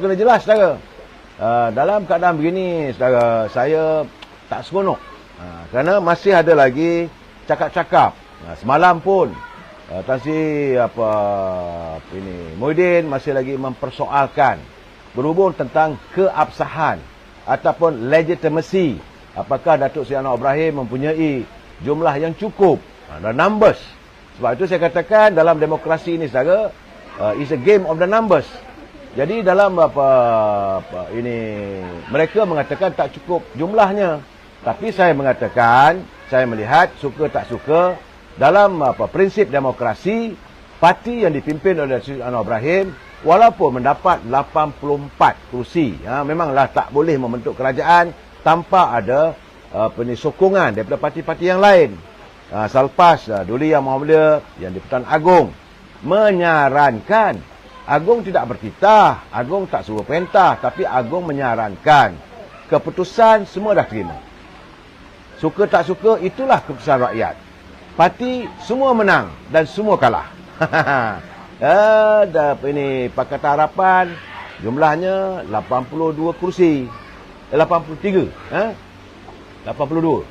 kena jelas, saudara. Dalam keadaan begini, saudara, saya tak seronok. Kerana masih ada lagi cakap-cakap. Semalam pun Tan Sri Muhyiddin masih lagi mempersoalkan berhubung tentang keabsahan ataupun legitimacy. Apakah Datuk Seri Anwar Ibrahim mempunyai jumlah yang cukup, the numbers. Sebab itu saya katakan dalam demokrasi ini, saudara, is a game of the numbers. Jadi dalam mereka mengatakan tak cukup jumlahnya. Tapi saya mengatakan, saya melihat suka tak suka, dalam prinsip demokrasi, parti yang dipimpin oleh Datuk Seri Anwar Ibrahim walaupun mendapat 84 kursi, memanglah tak boleh membentuk kerajaan tanpa ada sokongan daripada parti-parti yang lain. Selepas Duli Yang Maha Mulia, yang di-Pertuan Agong menyarankan, Agong tidak bertitah, Agong tak suruh perintah, tapi Agong menyarankan. Keputusan semua dah terima. Suka tak suka, itulah keputusan rakyat. Parti semua menang dan semua kalah. Pakatan Harapan jumlahnya 82 kursi. 83. 82.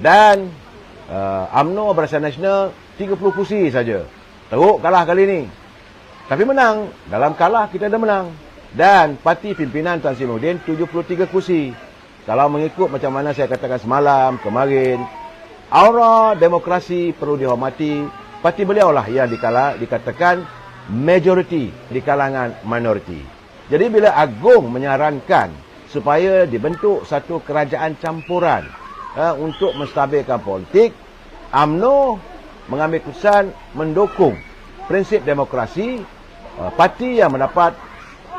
Dan UMNO Barisan Nasional 30 kursi saja. Teruk kalah kali ini. Tapi menang. Dalam kalah kita dah menang. Dan parti pimpinan Tan Sri Muhyiddin 73 kursi. Kalau mengikut macam mana saya katakan semalam, kemarin, aura demokrasi perlu dihormati. Parti beliau lah yang dikatakan majority di kalangan minority. Jadi bila Agong menyarankan supaya dibentuk satu kerajaan campuran untuk menstabilkan politik, UMNO mengambil keputusan mendukung prinsip demokrasi. Parti yang mendapat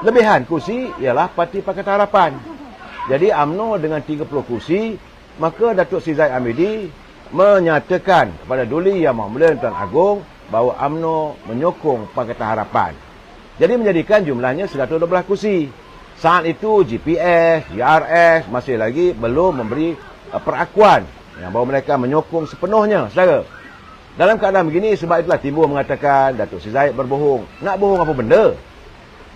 lebihan kursi ialah Parti Pakatan Harapan. Jadi UMNO dengan 30 kursi, maka Datuk Seri Zahid Hamidi menyatakan kepada Duli Yang Maha Mulia Tuan Agong bahawa UMNO menyokong Pakatan Harapan. Jadi menjadikan jumlahnya 112 kursi. Saat itu GPS, GRS masih lagi belum memberi perakuan bahawa mereka menyokong sepenuhnya, saudara. Dalam keadaan begini, sebab itulah timbul mengatakan Datuk Seri Zahid berbohong. Nak bohong apa benda?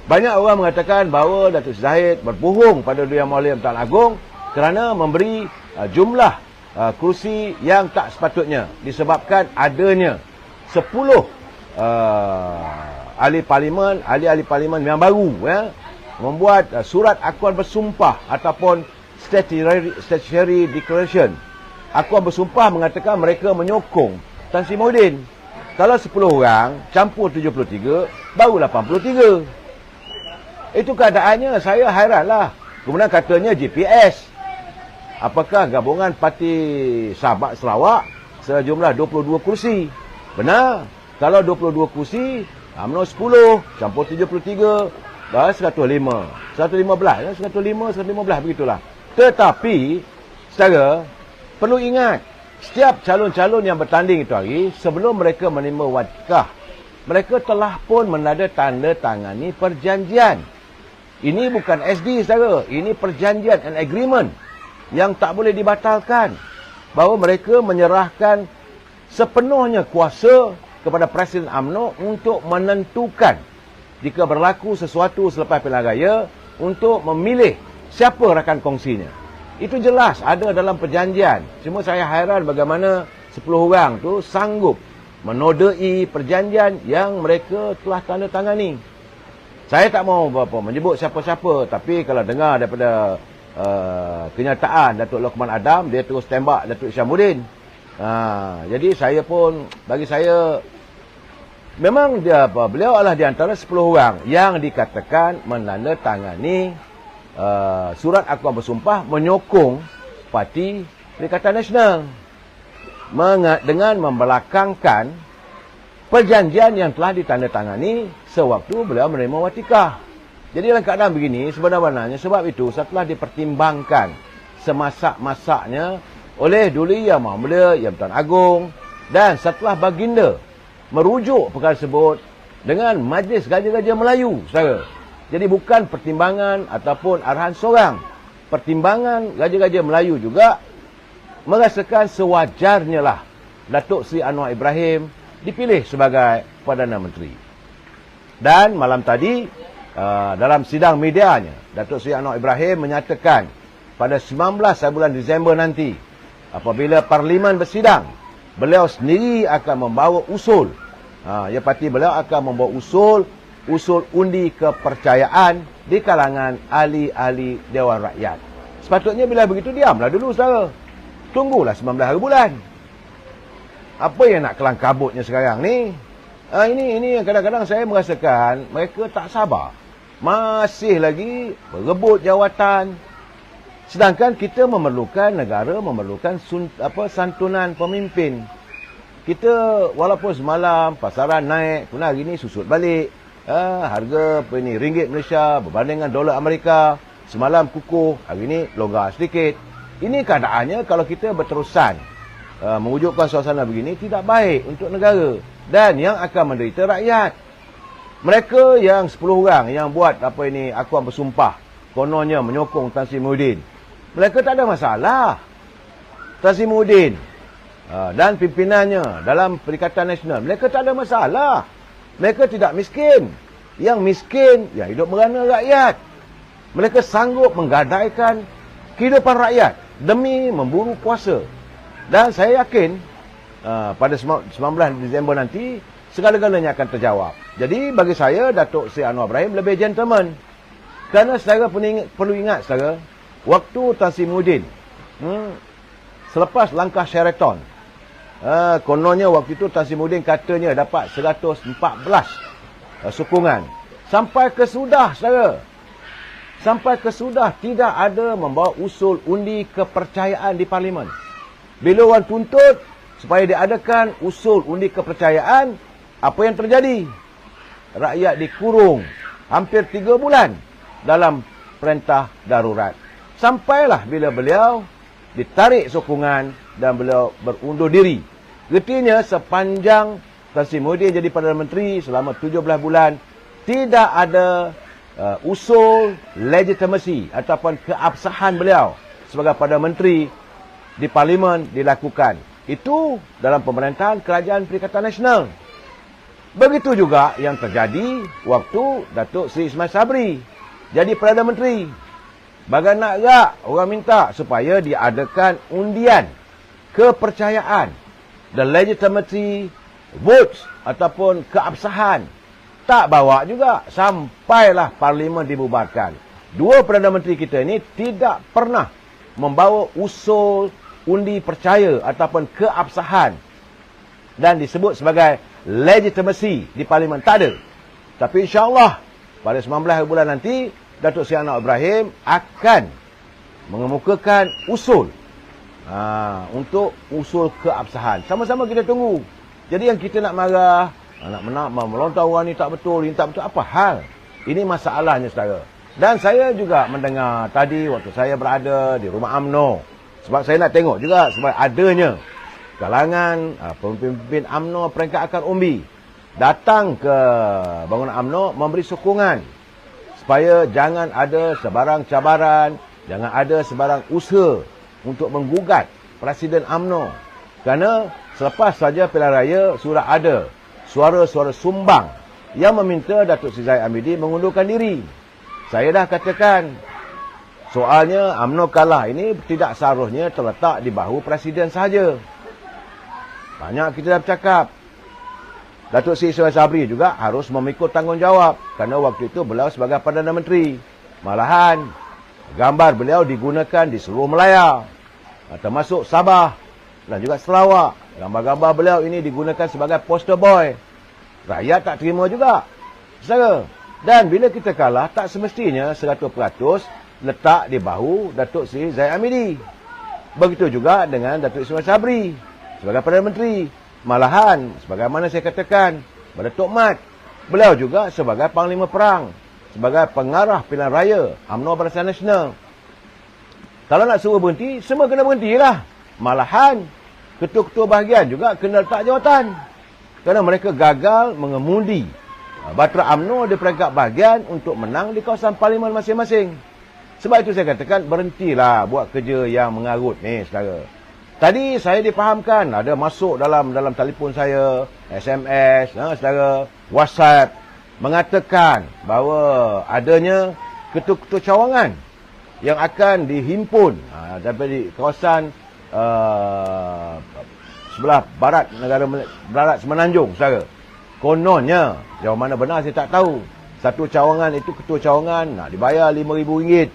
Banyak orang mengatakan bahawa Datuk Seri Zahid berbohong pada Duli Yang Maha Mulia Tuan Agong kerana memberi jumlah kursi yang tak sepatutnya, disebabkan adanya 10 ahli parlimen yang baru membuat surat akuan bersumpah ataupun statutory declaration. Akuan bersumpah mengatakan mereka menyokong Tan Sri Muhyiddin. Kalau 10 orang campur 73, baru 83. Itu keadaannya, saya hairanlah. Kemudian katanya GPS. Apakah gabungan Parti Sahabat Sarawak sejumlah 22 kursi? Benar. Kalau 22 kursi, UMNO 10 campur 73, baru 105. 115, 115 begitulah. Tetapi, saudara, perlu ingat, setiap calon-calon yang bertanding itu hari, sebelum mereka menerima watikah, mereka telah pun menandatangani perjanjian. Ini bukan SD, saudara. Ini perjanjian and agreement yang tak boleh dibatalkan. Bahawa mereka menyerahkan sepenuhnya kuasa kepada Presiden UMNO untuk menentukan jika berlaku sesuatu selepas pilihan raya untuk memilih siapa rakan kongsinya. Itu jelas ada dalam perjanjian. Cuma saya hairan bagaimana 10 orang tu sanggup menodai perjanjian yang mereka telah tanda tangani. Saya tak mau menyebut siapa-siapa, tapi kalau dengar daripada kenyataan Datuk Lokman Adam, dia terus tembak Datuk Syamudin. Jadi saya pun, bagi saya, memang beliau adalah di antara 10 orang yang dikatakan menandatangani surat akuan bersumpah menyokong Parti Perikatan Nasional dengan membelakangkan perjanjian yang telah ditandatangani sewaktu beliau menerima watikah. Jadi dalam keadaan begini, sebenarnya sebab itu setelah dipertimbangkan semasak-masaknya oleh Duli Yang Maha Mulia Yang Pertuan Agong, dan setelah baginda merujuk perkara tersebut dengan Majlis Gajah-Gajah Melayu, saudara. Jadi bukan pertimbangan ataupun arahan seorang. Pertimbangan Gajah-Gajah Melayu juga merasakan sewajarnya lah Datuk Seri Anwar Ibrahim dipilih sebagai Perdana Menteri. Dan malam tadi dalam sidang medianya, Datuk Seri Anwar Ibrahim menyatakan pada 19 bulan Disember nanti, apabila Parlimen bersidang, beliau sendiri akan membawa usul. Ya pasti beliau akan membawa usul undi kepercayaan di kalangan ahli-ahli Dewan Rakyat. Sepatutnya bila begitu diamlah dulu saudara. Tunggulah 19 hari bulan. Apa yang nak kelang kabutnya sekarang ni? Ini yang kadang-kadang saya merasakan mereka tak sabar. Masih lagi berebut jawatan. Sedangkan kita memerlukan negara, memerlukan santunan pemimpin. Kita walaupun semalam pasaran naik, kemudian hari ni susut balik. Harga ringgit Malaysia berbanding dengan dolar Amerika. Semalam kukuh, hari ni longgar sedikit. Ini keadaannya kalau kita berterusan mewujudkan suasana begini tidak baik untuk negara. Dan yang akan menderita rakyat. Mereka yang 10 orang yang buat akuan bersumpah, kononnya menyokong Tan Sri Muhyiddin, mereka tak ada masalah. Tan Sri Muhyiddin dan pimpinannya dalam Perikatan Nasional, mereka tak ada masalah. Mereka tidak miskin. Yang miskin, yang hidup merana rakyat. Mereka sanggup menggadaikan kehidupan rakyat demi memburu kuasa. Dan saya yakin pada 19 Disember nanti, segala-galanya akan terjawab. Jadi bagi saya, Datuk Seri Anwar Ibrahim lebih gentleman. Kerana saudara perlu ingat saudara, waktu Tan Sri Muhyiddin selepas langkah Sheraton, kononnya waktu itu Tan Sri Muhyiddin katanya dapat 114 sokongan. Sampai ke sudah saudara, sampai ke sudah tidak ada membawa usul undi kepercayaan di Parlimen. Bila orang tuntut supaya diadakan usul undi kepercayaan, apa yang terjadi? Rakyat dikurung hampir 3 bulan dalam perintah darurat. Sampailah bila beliau ditarik sokongan dan beliau berundur diri. Artinya sepanjang Tan Sri Muhyiddin jadi Perdana Menteri selama 17 bulan, tidak ada usul legitimasi ataupun keabsahan beliau sebagai Perdana Menteri di Parlimen dilakukan. Itu dalam pemerintahan Kerajaan Perikatan Nasional. Begitu juga yang terjadi waktu Datuk Seri Ismail Sabri jadi Perdana Menteri. Bagai nak rak, orang minta supaya diadakan undian kepercayaan, the legitimacy votes ataupun keabsahan. Tak bawa juga, sampailah Parlimen dibubarkan. Dua Perdana Menteri kita ini tidak pernah membawa usul undi percaya ataupun keabsahan dan disebut sebagai legitimasi di Parlimen. Tak ada. Tapi insyaAllah pada 19 bulan nanti, Datuk Seri Anwar Ibrahim akan mengemukakan usul untuk usul keabsahan. Sama-sama kita tunggu. Jadi yang kita nak marah, nak melontar orang ni tak betul, ini tak betul, apa hal? Ini masalahnya saudara. Dan saya juga mendengar tadi waktu saya berada di rumah UMNO. Sebab saya nak tengok juga sebab adanya kalangan pemimpin UMNO peringkat akar umbi datang ke bangunan UMNO memberi sokongan supaya jangan ada sebarang cabaran, jangan ada sebarang usaha untuk menggugat Presiden UMNO. Kerana selepas saja pilihan raya sudah ada suara-suara sumbang yang meminta Datuk Seri Zahid Hamidi mengundurkan diri. Saya dah katakan, soalnya UMNO kalah ini tidak seharusnya terletak di bahu Presiden sahaja. Banyak kita dah bercakap. Datuk Seri Ismail Sabri juga harus memikul tanggungjawab kerana waktu itu beliau sebagai Perdana Menteri. Malahan gambar beliau digunakan di seluruh Melaya, termasuk Sabah dan juga Sarawak. Gambar-gambar beliau ini digunakan sebagai poster boy. Rakyat tak terima juga. Saudara. Dan bila kita kalah, tak semestinya 100% letak di bahu Datuk Seri Zahid Hamidi. Begitu juga dengan Datuk Ismail Sabri sebagai Perdana Menteri. Malahan, sebagaimana saya katakan pada Tok Mat, beliau juga sebagai Panglima Perang, sebagai pengarah pilihan raya UMNO Barisan Nasional. Kalau nak suruh berhenti, semua kena berhentilah. Malahan, ketua-ketua bahagian juga kena letak jawatan. Kerana mereka gagal mengemundi batera UMNO di peringkat bahagian untuk menang di kawasan Parlimen masing-masing. Sebab itu saya katakan, berhentilah buat kerja yang mengarut ni, saudara. Tadi saya difahamkan, ada masuk dalam telefon saya, SMS, saudara, WhatsApp, mengatakan bahawa adanya ketua-ketua cawangan yang akan dihimpun daripada kawasan sebelah barat negara barat Semenanjung saudara. Kononnya, yang mana benar saya tak tahu. Satu cawangan itu ketua cawangan nak dibayar RM5,000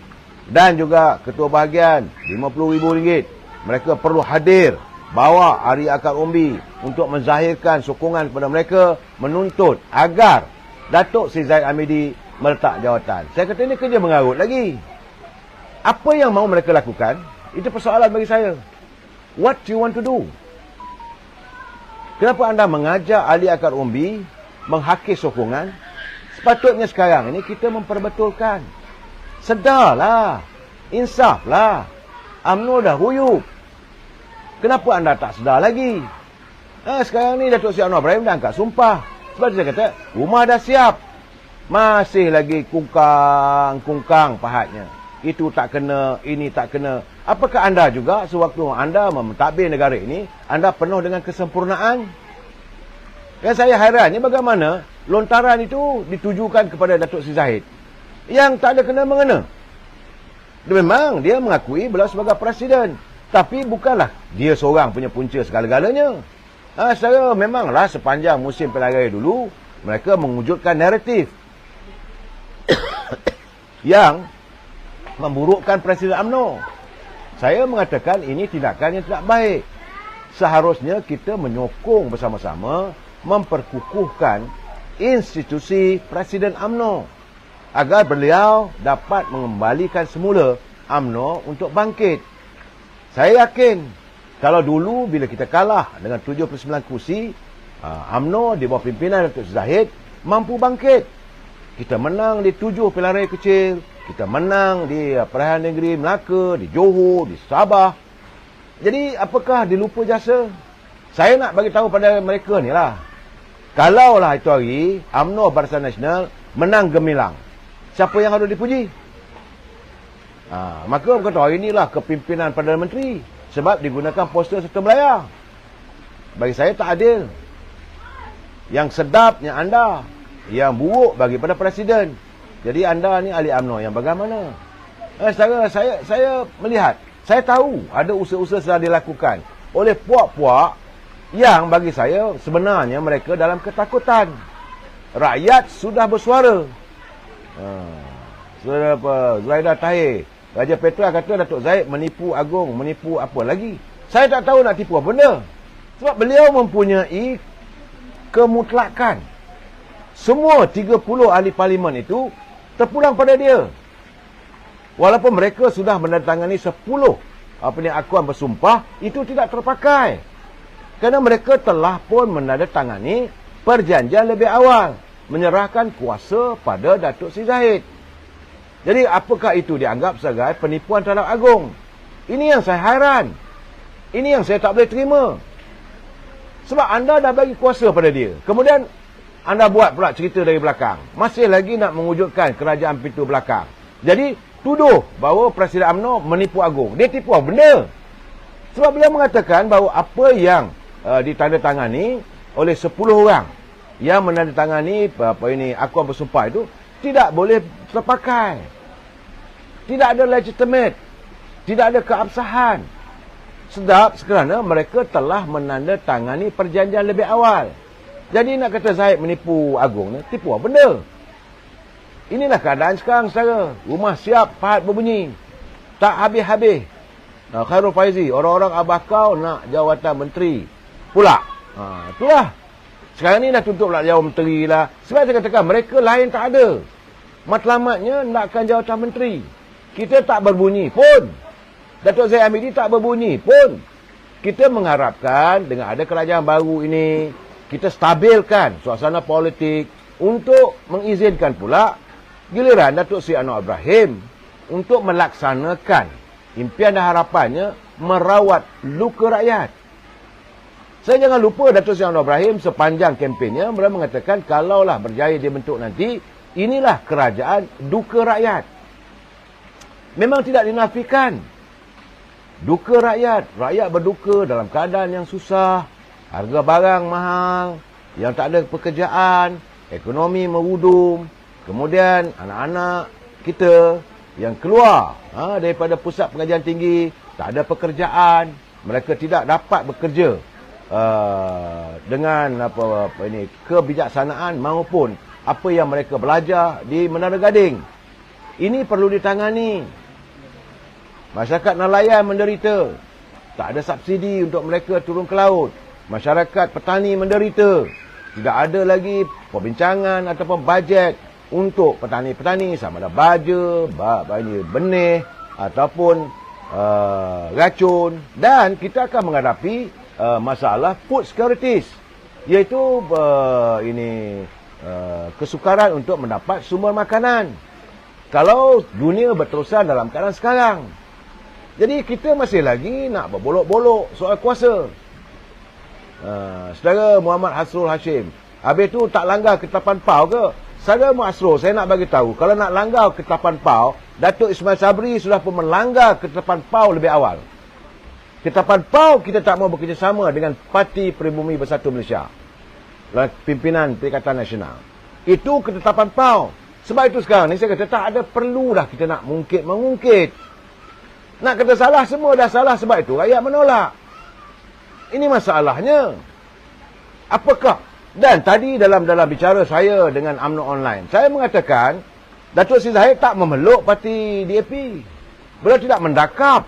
dan juga ketua bahagian RM50,000. Mereka perlu hadir bawa Ari Akar Umbi untuk menzahirkan sokongan kepada mereka menuntut agar Datuk Seri Zahid Hamidi meletak jawatan. Saya kata ini kerja mengarut lagi. Apa yang mahu mereka lakukan? Itu persoalan bagi saya. What do you want to do? Kenapa anda mengajak Ali Akar Umbi menghakis sokongan? Sepatutnya sekarang ini kita memperbetulkan. Sedarlah. Insaflah. UMNO dah huyup. Kenapa anda tak sedar lagi? Sekarang ni Datuk Seri Anwar Ibrahim dah angkat sumpah. Sebab saya kata, rumah dah siap. Masih lagi kungkang pahatnya. Itu tak kena, ini tak kena. Apakah anda juga sewaktu anda mentadbir negara ini, anda penuh dengan kesempurnaan? Yang saya heran ni bagaimana lontaran itu ditujukan kepada Datuk Seri Zahid yang tak ada kena-mengena. Memang dia mengakui beliau sebagai presiden, tapi bukanlah dia seorang punya punca segala-galanya. Secara memanglah sepanjang musim pilihan raya dulu, mereka mewujudkan naratif yang memburukkan Presiden UMNO. Saya mengatakan ini tindakan yang tidak baik. Seharusnya kita menyokong bersama-sama memperkukuhkan institusi Presiden UMNO agar beliau dapat mengembalikan semula UMNO untuk bangkit. Saya yakin kalau dulu bila kita kalah dengan 79 kursi, UMNO di bawah pimpinan Datuk Seri Zahid mampu bangkit. Kita menang di 7 pilihan raya kecil. Kita menang di Pilihan Negeri Melaka, di Johor, di Sabah. Jadi apakah dilupa jasa? Saya nak bagi tahu pada mereka ni lah. Kalaulah itu hari UMNO Barisan Nasional menang gemilang, siapa yang harus dipuji? Maka berkata hari inilah kepimpinan Perdana Menteri sebab digunakan poster serta belayar. Bagi saya tak adil. Yang sedapnya anda, yang buruk bagi pada presiden. Jadi anda ni ahli UMNO yang bagaimana? Saya melihat, saya tahu ada usaha-usaha sedang dilakukan oleh puak-puak yang bagi saya sebenarnya mereka dalam ketakutan. Rakyat sudah bersuara. Saudara Zuraidah Tahir, Raja Petra kata Datuk Zahid menipu Agong, menipu apa lagi? Saya tak tahu nak tipu apa benda. Sebab beliau mempunyai kemutlakan. Semua 30 ahli parlimen itu terpulang pada dia. Walaupun mereka sudah menandatangani 10 akuan bersumpah, itu tidak terpakai. Kerana mereka telah pun menandatangani perjanjian lebih awal menyerahkan kuasa pada Datuk Seri Zahid. Jadi apakah itu dianggap sebagai penipuan terhadap Agong? Ini yang saya hairan. Ini yang saya tak boleh terima. Sebab anda dah bagi kuasa pada dia. Kemudian anda buat pula cerita dari belakang. Masih lagi nak mewujudkan kerajaan pintu belakang. Jadi tuduh bahawa Presiden UMNO menipu Agong. Dia tipu apa benda? Sebab beliau mengatakan bahawa apa yang ditandatangani oleh 10 orang yang menandatangani akuan bersumpah itu tidak boleh terpakai. Tidak ada legitimate. Tidak ada keabsahan. Sebab kerana mereka telah menandatangani perjanjian lebih awal. Jadi nak kata Zahid menipu Agong, tipu apa benda? Inilah keadaan sekarang saudara. Rumah siap, pahat berbunyi. Tak habis-habis. Khairul Faizi, orang-orang abah kau nak jawatan menteri pula. Itulah. Sekarang ni dah tutup lah jawatan menteri lah. Sebab saya katakan mereka lain tak ada. Matlamatnya nakkan jawatan menteri. Kita tak berbunyi pun. Datuk Zahid Hamidi tak berbunyi pun. Kita mengharapkan dengan ada kerajaan baru ini, kita stabilkan suasana politik untuk mengizinkan pula giliran Datuk Seri Anwar Ibrahim untuk melaksanakan impian dan harapannya merawat luka rakyat. Saya jangan lupa Datuk Seri Anwar Ibrahim sepanjang kempennya beliau mengatakan kalaulah berjaya dibentuk nanti, inilah kerajaan duka rakyat. Memang tidak dinafikan. Duka rakyat. Rakyat berduka dalam keadaan yang susah. Harga barang mahal. Yang tak ada pekerjaan. ekonomi merudum, kemudian anak-anak kita yang keluar daripada pusat pengajian tinggi, tak ada pekerjaan, mereka tidak dapat bekerja dengan kebijaksanaan maupun apa yang mereka belajar di Menara Gading. Ini perlu ditangani. Masyarakat nelayan menderita, tak ada subsidi untuk mereka turun ke laut. Masyarakat petani menderita, tidak ada lagi perbincangan ataupun bajet untuk petani-petani, sama ada baja, benih ataupun racun. Dan kita akan menghadapi masalah food securities, iaitu kesukaran untuk mendapat sumber makanan kalau dunia berterusan dalam keadaan sekarang. Jadi kita masih lagi nak berbolok-bolok soal kuasa. Saudara Muhammad Hasrul Hashim, habis tu tak langgar ketetapan PAU ke? Saudara Muhammad Hasrul, saya nak bagi tahu, kalau nak langgar ketetapan PAU, Datuk Ismail Sabri sudah pun melanggar ketetapan PAU lebih awal. Ketetapan PAU, kita tak mau bekerjasama dengan Parti Pribumi Bersatu Malaysia, pimpinan Perikatan Nasional. Itu ketetapan PAU. Sebab itu sekarang ni saya kata tak ada perlu dah kita nak mengungkit. Nak kata salah, semua dah salah. Sebab itu rakyat menolak. Ini masalahnya. Apakah? Dan tadi dalam bicara saya dengan UMNO Online, saya mengatakan Datuk Seri Zahid tak memeluk parti DAP. Beliau tidak mendakap.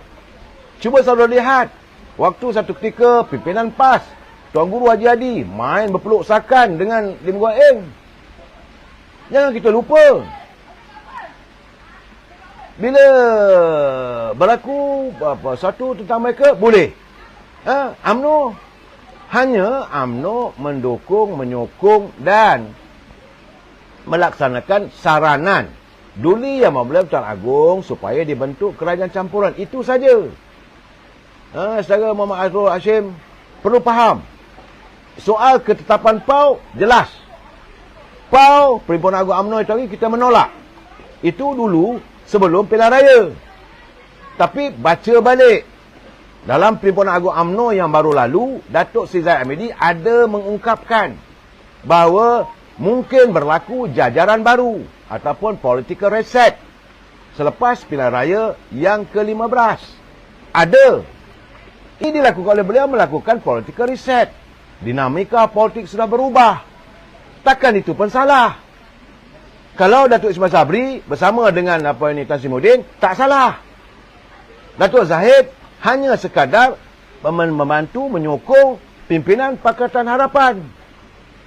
Cuba saudara lihat, waktu satu ketika pimpinan PAS, Tuan Guru Haji Hadi main berpeluk sakan dengan Lim Guan Eng. Jangan kita lupa. Bila berlaku satu tentang mereka, boleh. UMNO hanya UMNO mendukung, menyokong dan melaksanakan saranan Duli Yang Maha Tuan Agong supaya dibentuk kerajaan campuran. Itu saja. Saudara Muhammad Hasrul Hashim perlu faham. Soal ketetapan PAU jelas. PAU Perhimpunan Agung UMNO itu kita menolak. Itu dulu sebelum pilihan raya. Tapi baca balik. Dalam Perhimpunan Agung UMNO yang baru lalu, Datuk Seri Zahid Hamidi ada mengungkapkan bahawa mungkin berlaku jajaran baru ataupun political reset selepas pilihan raya yang ke-15. Ada. Ini dilakukan oleh beliau, melakukan political reset. Dinamika politik sudah berubah. Takkan itu pun salah. Kalau Datuk Ismail Sabri bersama dengan Tan Sri Muhyiddin, tak salah. Datuk Zahid hanya sekadar membantu menyokong pimpinan Pakatan Harapan.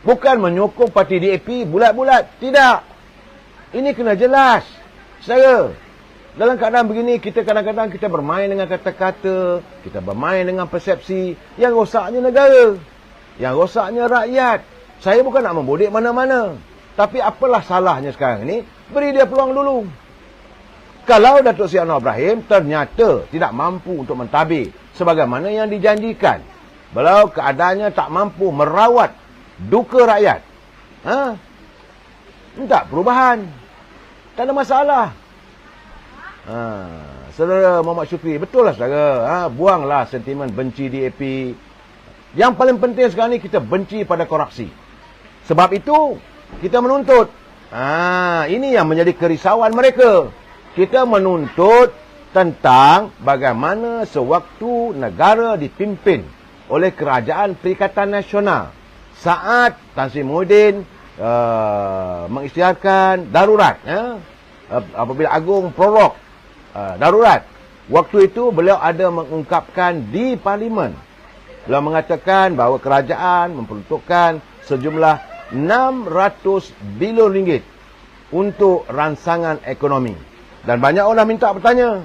Bukan menyokong parti DAP bulat-bulat. Tidak. Ini kena jelas. Saya, dalam keadaan begini, kita kadang-kadang kita bermain dengan kata-kata, kita bermain dengan persepsi yang rosaknya negara, yang rosaknya rakyat. Saya bukan nak membodik mana-mana. Tapi apalah salahnya sekarang ini, beri dia peluang dulu. Kalau Datuk Seri Anwar Ibrahim ternyata tidak mampu untuk mentadbir sebagaimana yang dijanjikan, beliau keadaannya tak mampu merawat duka rakyat, minta perubahan. Tak ada masalah. Saudara Muhammad Syukri, betul lah saudara. Buanglah sentimen benci DAP. Yang paling penting sekarang ni kita benci pada korupsi. Sebab itu kita menuntut. Ini yang menjadi kerisauan mereka. Kita menuntut tentang bagaimana sewaktu negara dipimpin oleh Kerajaan Perikatan Nasional, saat Tan Sri Muhyiddin mengisytiharkan darurat, apabila Agong prorok darurat, waktu itu beliau ada mengungkapkan di Parlimen. Beliau mengatakan bahawa kerajaan memperuntukkan sejumlah 600 bilion ringgit untuk ransangan ekonomi. Dan banyak orang minta bertanya.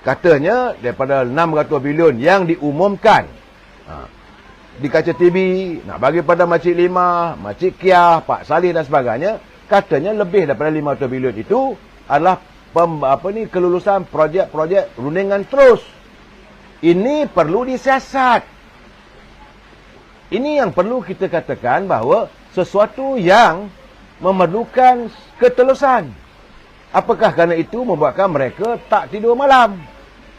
Katanya daripada 600 bilion yang diumumkan di kaca TV, nak bagi pada Makcik Limah, Makcik Kiah, Pak Salih dan sebagainya, katanya lebih daripada 500 bilion itu adalah kelulusan projek-projek rundingan terus. Ini perlu disiasat. Ini yang perlu kita katakan bahawa sesuatu yang memerlukan ketelusan. Apakah kerana itu membuatkan mereka tak tidur malam,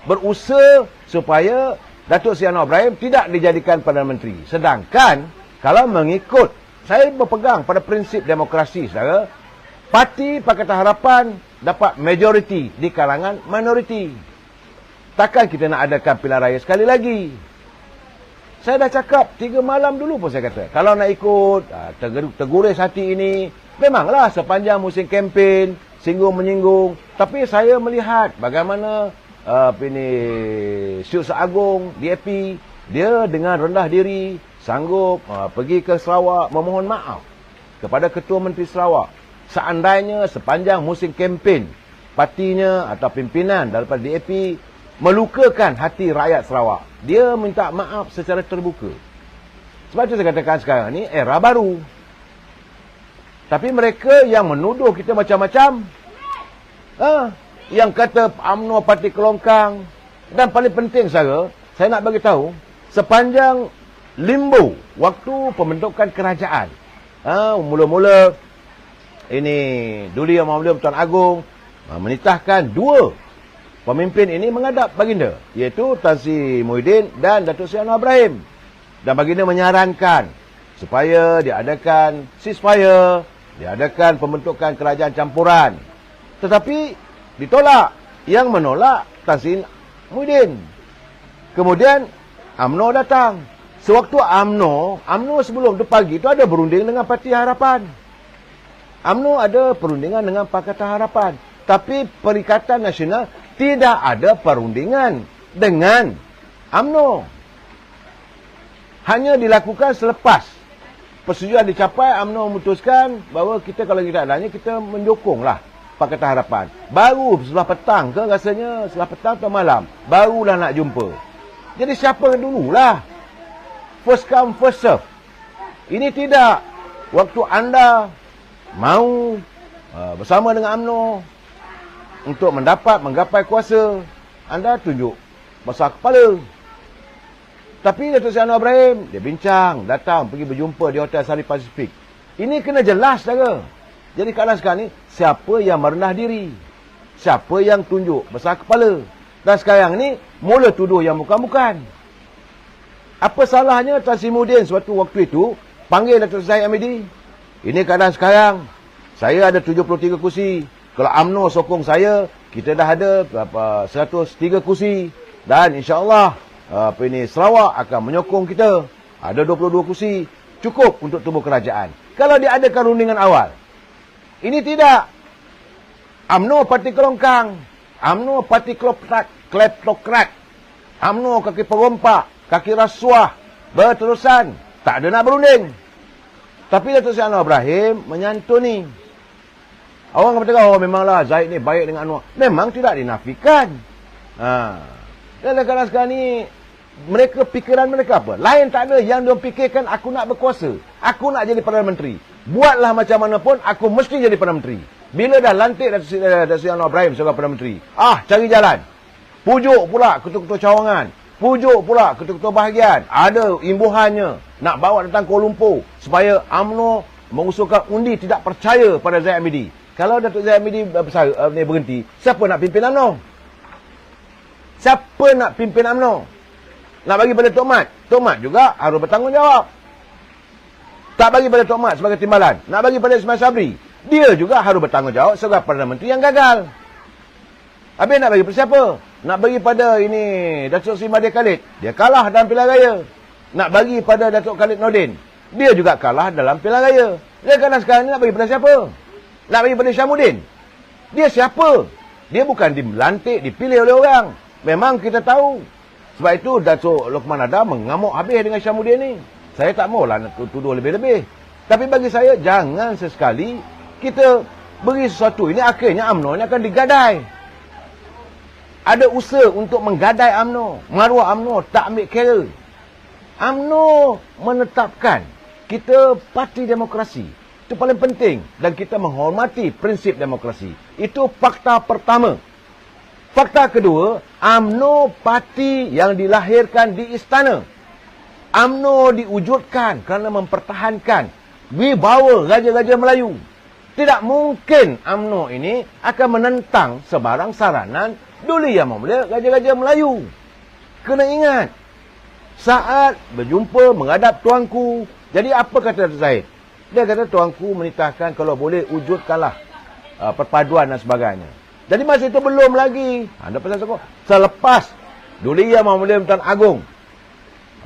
berusaha supaya Datuk Seri Anwar Ibrahim tidak dijadikan Perdana Menteri. Sedangkan kalau mengikut saya berpegang pada prinsip demokrasi, saudara. Parti Pakatan Harapan dapat majoriti di kalangan minoriti. Takkan kita nak adakan pilihan raya sekali lagi? Saya dah cakap 3 malam dulu pun saya kata, kalau nak ikut terguris hati ini, memanglah sepanjang musim kempen, singgung-menyinggung. Tapi saya melihat bagaimana Syed Seagung, DAP, dia dengan rendah diri sanggup pergi ke Sarawak memohon maaf kepada Ketua Menteri Sarawak. Seandainya sepanjang musim kempen, partinya atau pimpinan daripada DAP melukakan hati rakyat Sarawak, dia minta maaf secara terbuka. Sebab itu saya katakan sekarang ni era baru. Tapi mereka yang menuduh kita macam-macam, yang kata UMNO parti kelongkang, dan paling penting saya nak bagi tahu, sepanjang limbo waktu pembentukan kerajaan, mula-mula ini Duli Yang Maha Tuan Agong menitahkan 2 pemimpin ini menghadap baginda, iaitu Tan Sri Muhyiddin dan Datuk Seri Anwar Ibrahim. Dan baginda menyarankan supaya diadakan ceasefire, diadakan pembentukan kerajaan campuran. Tetapi ditolak. Yang menolak Tan Sri Muhyiddin. Kemudian UMNO datang. Sewaktu UMNO sebelum tu pagi tu ada berunding dengan Parti Harapan. UMNO ada perundingan dengan Pakatan Harapan. Tapi Perikatan Nasional tidak ada perundingan dengan UMNO. Hanya dilakukan selepas persetujuan dicapai, UMNO memutuskan bahawa kita kalau kita adanya, kita menyokonglah Pakatan Harapan. Baru sebelah petang ke rasanya, sebelah petang atau malam, barulah nak jumpa. Jadi siapa dululah? First come, first serve. Ini tidak. Waktu anda mau bersama dengan UMNO untuk menggapai kuasa, anda tunjuk besar kepala. Tapi Datuk Seri Anwar Ibrahim, dia bincang, datang, pergi berjumpa di Hotel Sari Pasifik. Ini kena jelas, saudara. Jadi keadaan sekarang ni, siapa yang merendah diri? Siapa yang tunjuk besar kepala? Dan sekarang ni, mula tuduh yang bukan-bukan. Apa salahnya Tan Sri Muhyiddin suatu waktu itu panggil Datuk Zahid Hamidi? Ini keadaan sekarang. Saya ada 73 kursi. Kalau UMNO sokong saya, kita dah ada 103 kursi. Dan insya-Allah Sarawak akan menyokong kita. Ada 22 kursi. Cukup untuk tubuh kerajaan. Kalau diadakan rundingan awal. Ini tidak. UMNO parti kelongkang. UMNO parti kleptokrat. UMNO kaki perompak. Kaki rasuah. Berterusan. Tak ada nak berunding. Tapi Datuk Seri Anwar Ibrahim menyantuni. Orang kata, memanglah Zahid ni baik dengan Anwar. Memang tidak dinafikan. Dan kadang-kadang sekarang ni, pikiran mereka apa? Lain tak ada. Yang dia fikirkan, aku nak berkuasa. Aku nak jadi Perdana Menteri. Buatlah macam mana pun, aku mesti jadi Perdana Menteri. Bila dah lantik Datuk Seri Anwar Ibrahim sebagai Perdana Menteri, cari jalan. Pujuk pula ketua-ketua cawangan. Pujuk pula ketua-ketua bahagian. Ada imbuhannya. Nak bawa datang Kuala Lumpur. Supaya UMNO mengusulkan undi tidak percaya pada Zahid Hamidi. Kalau Datuk Zahid Hamidi berhenti, siapa nak pimpin UMNO? Siapa nak pimpin UMNO? Nak bagi pada Tok Mat? Tok Mat juga harus bertanggungjawab. Tak bagi pada Tok Mat sebagai timbalan. Nak bagi pada Ismail Sabri. Dia juga harus bertanggungjawab sebagai Perdana Menteri yang gagal. Habis nak bagi pada siapa? Nak bagi pada ini Datuk Seri Mahathir Khalid. Dia kalah dalam pilihan raya. Nak bagi pada Datuk Khalid Nordin. Dia juga kalah dalam pilihan raya. Dia kadang sekarang ni nak bagi pada siapa? Nak bagi pada Syamuddin. Dia siapa? Dia bukan dilantik, dipilih oleh orang. Memang kita tahu. Sebab itu Datuk Lokman Adam mengamuk habis dengan Syamuddin ni. Saya tak maulah nak tuduh lebih-lebih. Tapi bagi saya, jangan sesekali kita beri sesuatu. Ini akhirnya UMNO ini akan digadai. Ada usaha untuk menggadai UMNO. Maruah UMNO tak ambil kira. UMNO menetapkan kita parti demokrasi. Itu paling penting. Dan kita menghormati prinsip demokrasi. Itu fakta pertama. Fakta kedua, UMNO parti yang dilahirkan di istana. UMNO diwujudkan kerana mempertahankan wibawa Raja-Raja Melayu. Tidak mungkin UMNO ini akan menentang sebarang saranan Duli Yang Mulia Raja-Raja Melayu. Kena ingat, saat berjumpa menghadap tuanku, jadi apa kata Datuk Zahid? Dia kata tuanku menitahkan kalau boleh wujudkanlah perpaduan dan sebagainya. Jadi masa itu belum lagi. Ada pesan sokong. Selepas Duli Yang Mahmudiyah Tuan Agong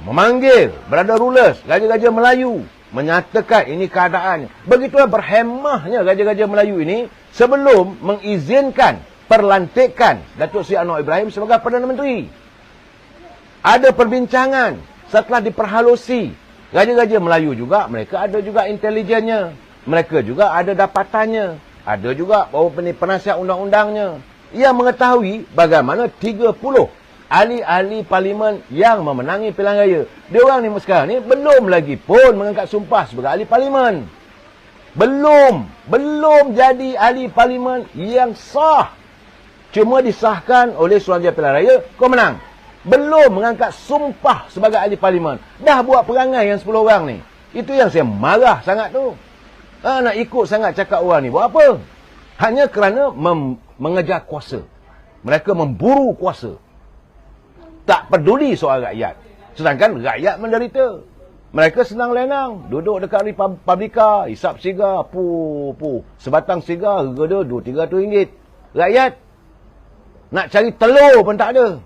memanggil Brother Rulers, Gajah-Gajah Melayu, menyatakan ini keadaannya. Begitulah berhemahnya Gajah-Gajah Melayu ini sebelum mengizinkan perlantikan Datuk Seri Anwar Ibrahim sebagai Perdana Menteri. Ada perbincangan setelah diperhalusi. Gajah-Gajah Melayu juga, mereka ada juga intelijennya. Mereka juga ada dapatannya. Ada juga penasihat undang-undangnya. Ia mengetahui bagaimana 30 ahli-ahli parlimen yang memenangi pilihan raya. Diorang ni sekarang ni belum lagi pun mengangkat sumpah sebagai ahli parlimen. Belum jadi ahli parlimen yang sah. Cuma disahkan oleh Suruhanjaya Pilihan Raya, kau menang. Belum mengangkat sumpah sebagai ahli parlimen. Dah buat perangai yang 10 orang ni. Itu yang saya marah sangat tu. Nak ikut sangat cakap orang ni. Buat apa? Hanya kerana mengejar kuasa. Mereka memburu kuasa. Tak peduli soal rakyat. Sedangkan rakyat menderita. Mereka senang lenang. Duduk dekat Republika, hisap sigar, sebatang sigar, harga dia RM2-300. Rakyat nak cari telur pun tak ada.